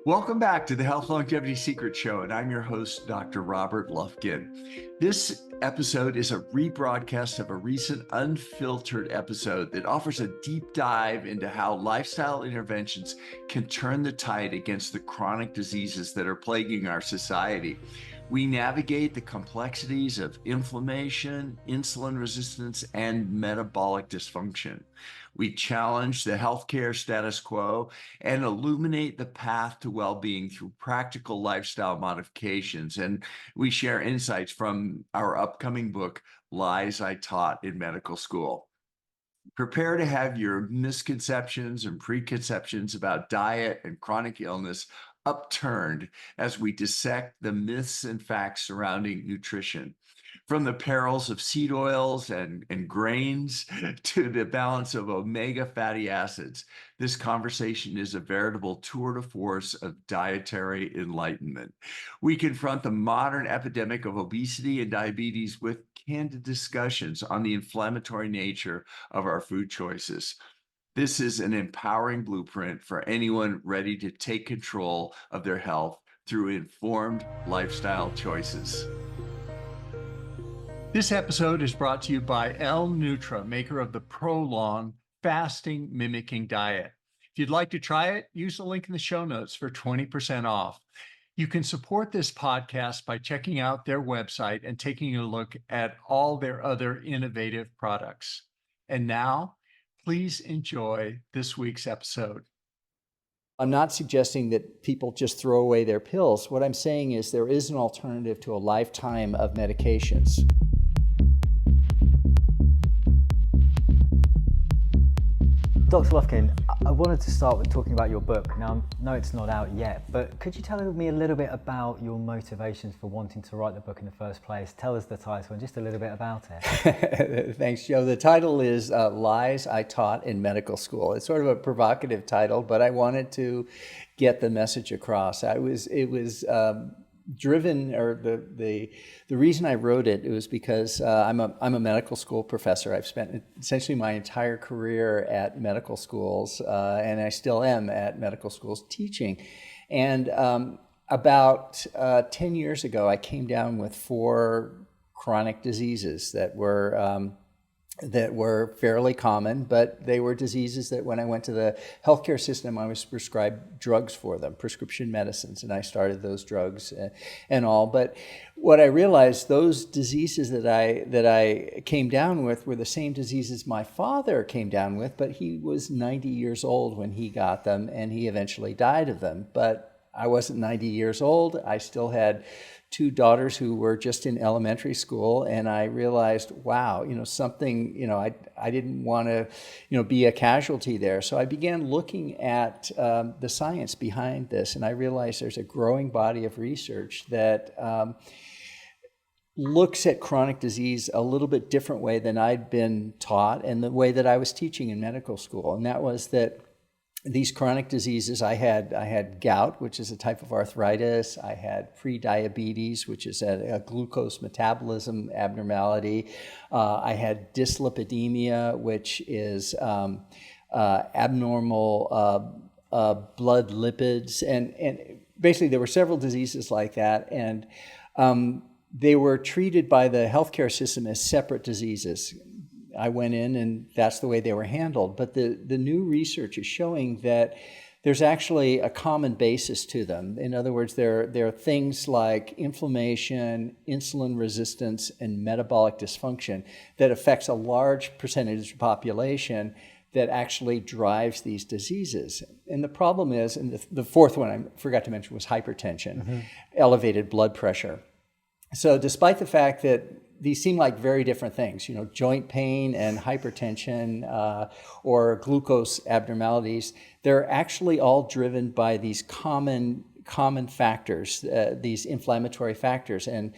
Welcome back to the Health Longevity Secret Show, and I'm your host, Dr. Robert Lufkin. This episode is a rebroadcast of a recent unfiltered episode that offers a deep dive into how lifestyle interventions can turn the tide against the chronic diseases that are plaguing our society. We navigate the complexities of inflammation, insulin resistance, and metabolic dysfunction. We challenge the healthcare status quo and illuminate the path to well-being through practical lifestyle modifications. And we share insights from our upcoming book, Lies I Taught in Medical School. Prepare to have your misconceptions and preconceptions about diet and chronic illness upturned as we dissect the myths and facts surrounding nutrition. From the perils of seed oils and grains to the balance of omega fatty acids, this conversation is a veritable tour de force of dietary enlightenment. We confront the modern epidemic of obesity and diabetes with candid discussions on the inflammatory nature of our food choices. This is an empowering blueprint for anyone ready to take control of their health through informed lifestyle choices. This episode is brought to you by L-Nutra, maker of the Prolong fasting mimicking diet. If you'd like to try it, use the link in the show notes for 20% off. You can support this podcast by checking out their website and taking a look at all their other innovative products. And now, please enjoy this week's episode. I'm not suggesting that people just throw away their pills. What I'm saying is there is an alternative to a lifetime of medications. Dr. Lufkin, I wanted to start with talking about your book. Now, I know it's not out yet, but could you tell me a little bit about your motivations for wanting to write the book in the first place? Tell us the title and just a little bit about it. Thanks, Joe. The title is Lies I Taught in Medical School. It's sort of a provocative title, but I wanted to get the message across. It was driven, or the reason I wrote it was because I'm a medical school professor. I've spent essentially my entire career at medical schools, and I still am at medical schools teaching. And about 10 years ago, I came down with 4 chronic diseases that were fairly common, but they were diseases that when I went to the healthcare system, I was prescribed drugs for them, prescription medicines, and I started those drugs and all. But what I realized, those diseases that I came down with were the same diseases my father came down with, but he was 90 years old when he got them, and he eventually died of them. But I wasn't 90 years old. I still had 2 daughters who were just in elementary school, and I realized, wow, something, I didn't want to, be a casualty there. So I began looking at the science behind this, and I realized there's a growing body of research that looks at chronic disease a little bit different way than I'd been taught and the way that I was teaching in medical school. And that was that these chronic diseases, I had gout, which is a type of arthritis. I had pre-diabetes, which is a glucose metabolism abnormality. I had dyslipidemia, which is abnormal blood lipids. And basically, there were several diseases like that. And they were treated by the healthcare system as separate diseases. I went in and that's the way they were handled. But the new research is showing that there's actually a common basis to them. In other words, there are things like inflammation, insulin resistance, and metabolic dysfunction that affects a large percentage of the population that actually drives these diseases. And the problem is, and the fourth one I forgot to mention was hypertension, elevated blood pressure. So despite the fact that these seem like very different things, joint pain and hypertension or glucose abnormalities, they're actually all driven by these common factors, these inflammatory factors. And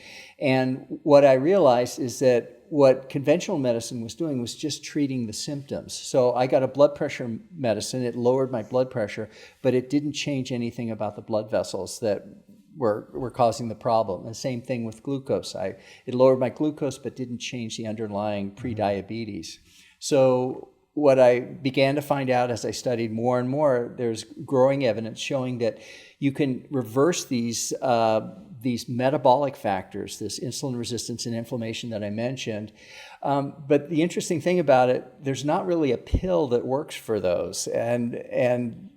what I realized is that what conventional medicine was doing was just treating the symptoms. So I got a blood pressure medicine, it lowered my blood pressure, but it didn't change anything about the blood vessels that were causing the problem. The same thing with glucose. It lowered my glucose, but didn't change the underlying pre-diabetes. So what I began to find out as I studied more and more, there's growing evidence showing that you can reverse these metabolic factors, this insulin resistance and inflammation that I mentioned. But the interesting thing about it, there's not really a pill that works for those. And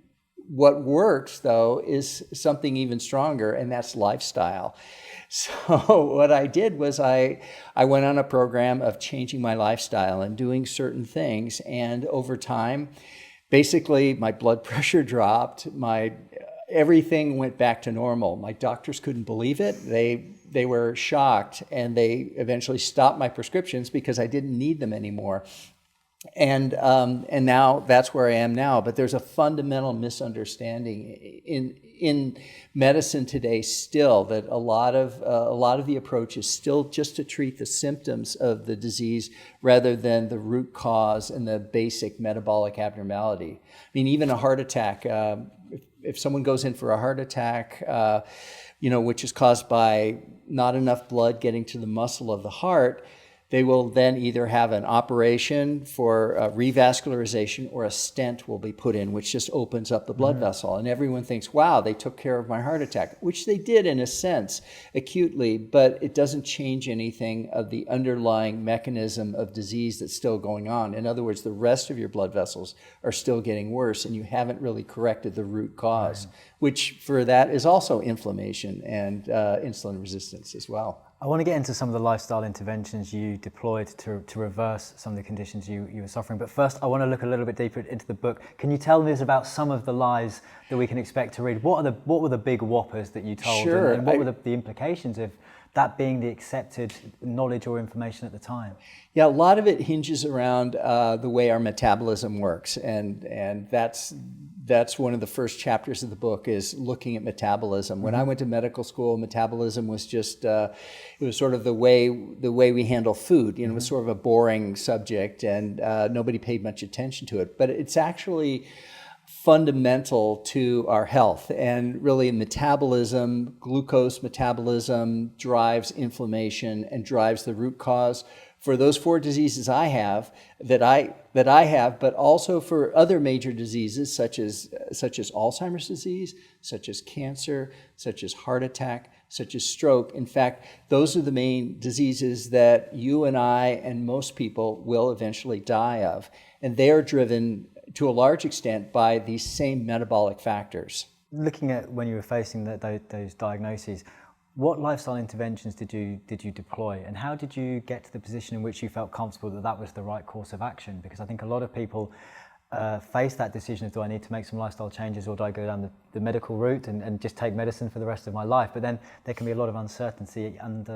what works, though, is something even stronger, and that's lifestyle. So what I did was I went on a program of changing my lifestyle and doing certain things. And over time, basically, my blood pressure dropped, everything went back to normal. My doctors couldn't believe it. They were shocked, and they eventually stopped my prescriptions because I didn't need them anymore. And now that's where I am now. But there's a fundamental misunderstanding in medicine today still, that a lot of the approach is still just to treat the symptoms of the disease rather than the root cause and the basic metabolic abnormality. I mean, even a heart attack. If someone goes in for a heart attack, which is caused by not enough blood getting to the muscle of the heart, they will then either have an operation for revascularization, or a stent will be put in, which just opens up the blood vessel. And everyone thinks, wow, they took care of my heart attack, which they did in a sense, acutely, but it doesn't change anything of the underlying mechanism of disease that's still going on. In other words, the rest of your blood vessels are still getting worse, and you haven't really corrected the root cause, which for that is also inflammation and insulin resistance as well. I want to get into some of the lifestyle interventions you deployed to reverse some of the conditions you were suffering. But first, I want to look a little bit deeper into the book. Can you tell me about some of the lies that we can expect to read? What were the big whoppers that you told? Sure. And what were the implications of that being the accepted knowledge or information at the time? Yeah, a lot of it hinges around the way our metabolism works. And that's one of the first chapters of the book, is looking at metabolism. When I went to medical school, metabolism was just, it was sort of the way we handle food. It was sort of a boring subject, and nobody paid much attention to it. But it's actually fundamental to our health. And really, metabolism, glucose metabolism, drives inflammation and drives the root cause for those 4 diseases I have, that I have, but also for other major diseases such as Alzheimer's disease, such as cancer, such as heart attack, such as stroke. In fact, those are the main diseases that you and I and most people will eventually die of. And they are driven to a large extent by these same metabolic factors. Looking at when you were facing those diagnoses, what lifestyle interventions did you deploy, and how did you get to the position in which you felt comfortable that was the right course of action? Because I think a lot of people face that decision of, do I need to make some lifestyle changes, or do I go down the medical route and just take medicine for the rest of my life? But then there can be a lot of uncertainty and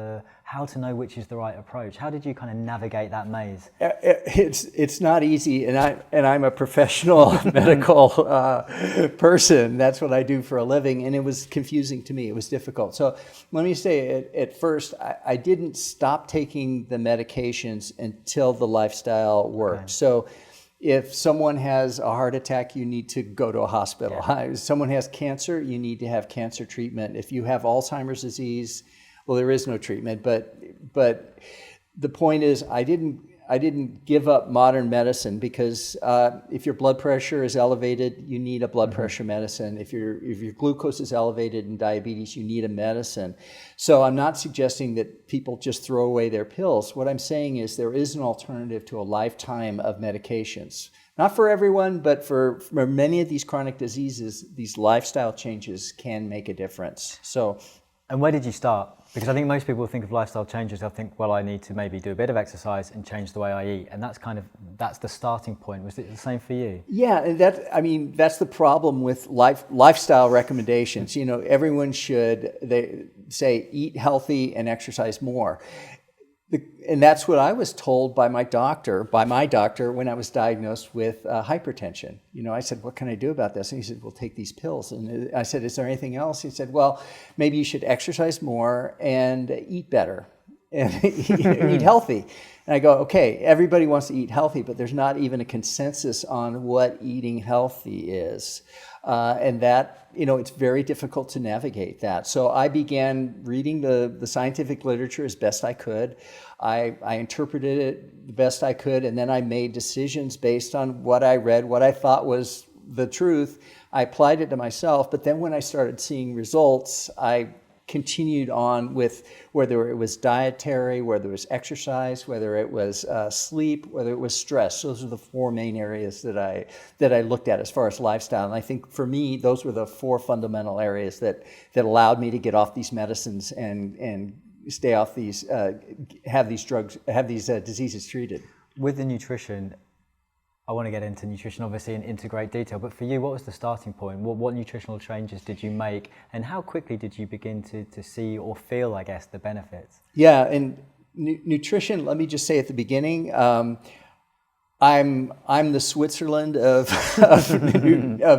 how to know which is the right approach. How did you kind of navigate that maze? It's not easy, and I'm a professional medical person. That's what I do for a living, and it was confusing to me. It was difficult. So let me say, at first, I didn't stop taking the medications until the lifestyle worked. Okay. So if someone has a heart attack, you need to go to a hospital. Yeah. If someone has cancer, you need to have cancer treatment. If you have Alzheimer's disease, well, there is no treatment. But the point is, I didn't give up modern medicine, because if your blood pressure is elevated, you need a blood pressure medicine. If your glucose is elevated in diabetes, you need a medicine. So I'm not suggesting that people just throw away their pills. What I'm saying is there is an alternative to a lifetime of medications. Not for everyone, but for many of these chronic diseases, these lifestyle changes can make a difference. And where did you start? Because I think most people think of lifestyle changes, they'll think, well, I need to maybe do a bit of exercise and change the way I eat. And that's the starting point. Was it the same for you? Yeah, and that's the problem with lifestyle recommendations. Everyone should, they say, eat healthy and exercise more. And that's what I was told by my doctor when I was diagnosed with hypertension. I said, what can I do about this? And he said, well, take these pills. And I said, is there anything else? He said, well, maybe you should exercise more and eat better and eat healthy. And I go, okay, everybody wants to eat healthy, but there's not even a consensus on what eating healthy is. And that, it's very difficult to navigate that. So I began reading the scientific literature as best I could. I interpreted it the best I could, and then I made decisions based on what I read, what I thought was the truth. I applied it to myself, but then when I started seeing results, I continued on with whether it was dietary, whether it was exercise, whether it was sleep, whether it was stress. Those are the four main areas that I looked at as far as lifestyle. And I think for me, those were the four fundamental areas that allowed me to get off these medicines and stay off these, have these diseases treated. With the nutrition, I want to get into nutrition obviously into great detail, but for you, what was the starting point? What nutritional changes did you make, and how quickly did you begin to see or feel, I guess, the benefits? Yeah, and nutrition, let me just say at the beginning, I'm the Switzerland of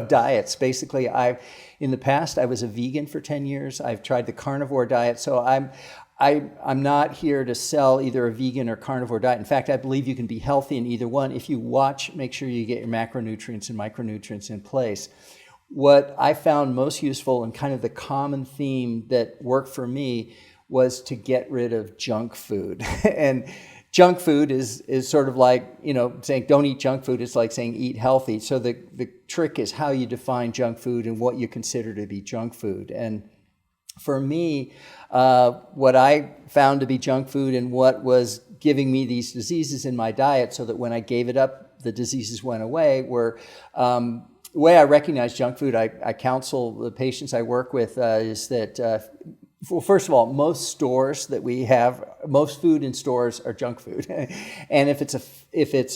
diets. Basically, in the past I was a vegan for 10 years. I've tried the carnivore diet, so I'm not here to sell either a vegan or carnivore diet. In fact, I believe you can be healthy in either one if you make sure you get your macronutrients and micronutrients in place. What I found most useful and kind of the common theme that worked for me was to get rid of junk food. And junk food is sort of like, saying don't eat junk food. It's like saying eat healthy. So the trick is how you define junk food and what you consider to be junk food. And for me, what I found to be junk food and what was giving me these diseases in my diet, so that when I gave it up, the diseases went away, were the way I recognize junk food. I counsel the patients I work with is that, well, first of all, most stores that we have, most food in stores are junk food. And if it's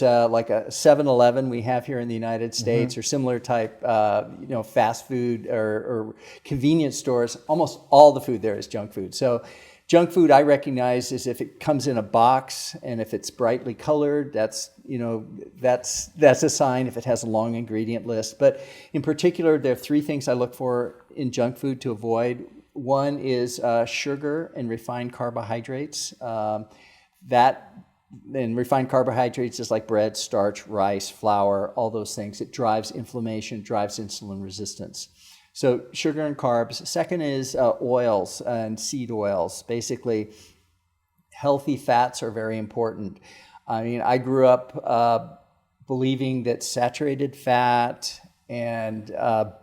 like a 7-Eleven we have here in the United States, or similar type, fast food or convenience stores, almost all the food there is junk food. So junk food I recognize is if it comes in a box and if it's brightly colored, that's a sign. If it has a long ingredient list. But in particular, there are three things I look for in junk food to avoid. One is sugar and refined carbohydrates. And refined carbohydrates is like bread, starch, rice, flour, all those things. It drives inflammation, drives insulin resistance. So sugar and carbs. Second is oils and seed oils. Basically, healthy fats are very important. I mean, I grew up believing that saturated fat and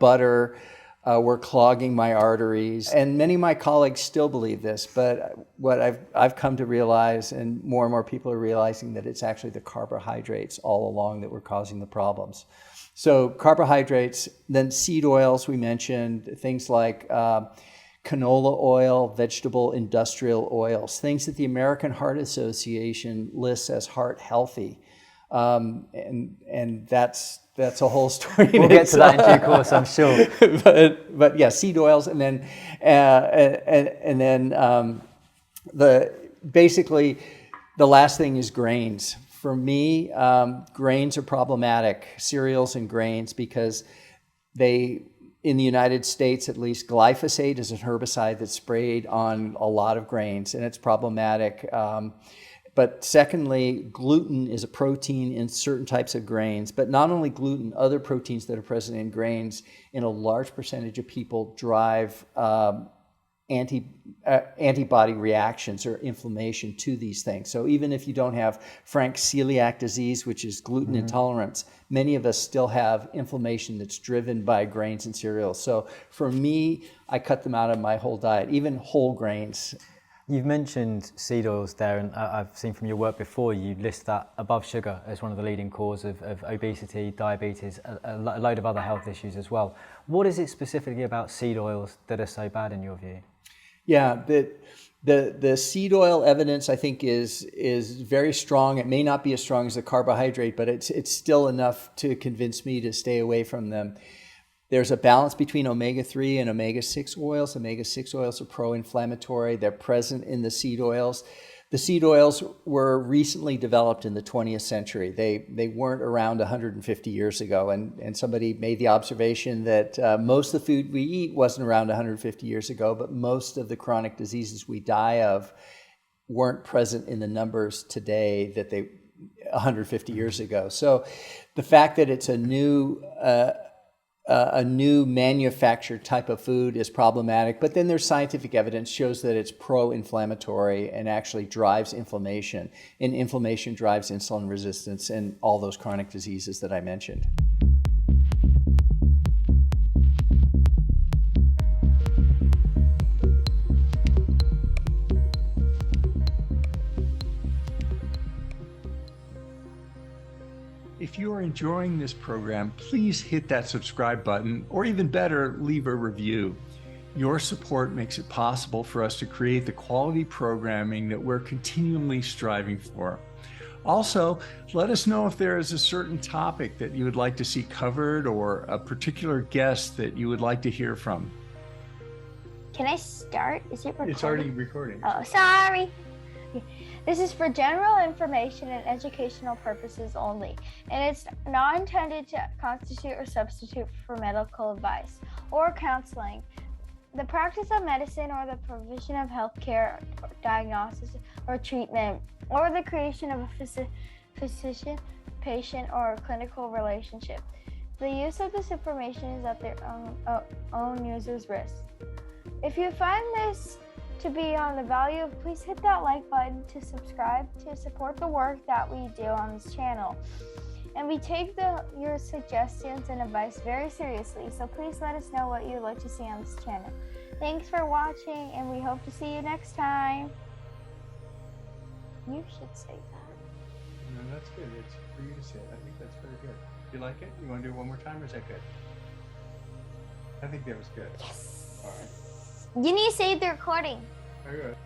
butter were clogging my arteries. And many of my colleagues still believe this, but what I've come to realize, and more people are realizing, that it's actually the carbohydrates all along that were causing the problems. So carbohydrates, then seed oils we mentioned, things like canola oil, vegetable industrial oils, things that the American Heart Association lists as heart healthy. And that's a whole story. We'll get to that in due course, I'm sure. but yeah, seed oils, and then basically the last thing is grains. For me, grains are problematic, cereals and grains, because in the United States at least, glyphosate is a herbicide that's sprayed on a lot of grains, and it's problematic. But secondly, gluten is a protein in certain types of grains, but not only gluten, other proteins that are present in grains in a large percentage of people drive antibody reactions or inflammation to these things. So even if you don't have frank celiac disease, which is gluten intolerance, many of us still have inflammation that's driven by grains and cereals. So for me, I cut them out of my whole diet, even whole grains. You've mentioned seed oils there, and I've seen from your work before, you list that above sugar as one of the leading causes of obesity, diabetes, a load of other health issues as well. What is it specifically about seed oils that are so bad in your view? Yeah, the seed oil evidence, I think, is very strong. It may not be as strong as the carbohydrate, but it's still enough to convince me to stay away from them. There's a balance between omega-3 and omega-6 oils. Omega-6 oils are pro-inflammatory. They're present in the seed oils. The seed oils were recently developed in the 20th century. They weren't around 150 years ago. And somebody made the observation that most of the food we eat wasn't around 150 years ago, but most of the chronic diseases we die of weren't present in the numbers today that they 150 years ago. So the fact that it's a new a new manufactured type of food is problematic, but then there's scientific evidence shows that it's pro-inflammatory and actually drives inflammation, and inflammation drives insulin resistance and all those chronic diseases that I mentioned. If you are enjoying this program, please hit that subscribe button, or even better, leave a review. Your support makes it possible for us to create the quality programming that we're continually striving for. Also, let us know if there is a certain topic that you would like to see covered or a particular guest that you would like to hear from. Can I start? Is it recording? It's already recording. Oh, sorry. This is for general information and educational purposes only, and it's not intended to constitute or substitute for medical advice or counseling, the practice of medicine, or the provision of healthcare, diagnosis, or treatment, or the creation of a physician-patient or clinical relationship. The use of this information is at their own user's risk. If you find this to be on the value, please hit that like button to subscribe to support the work that we do on this channel. And we take your suggestions and advice very seriously, so please let us know what you'd like to see on this channel. Thanks for watching, and we hope to see you next time. You should say that. No, that's good. It's for you to say it. I think that's very good. You like it? You want to do it one more time, or is that good? I think that was good. Yes. All right. You need to save the recording. Very good.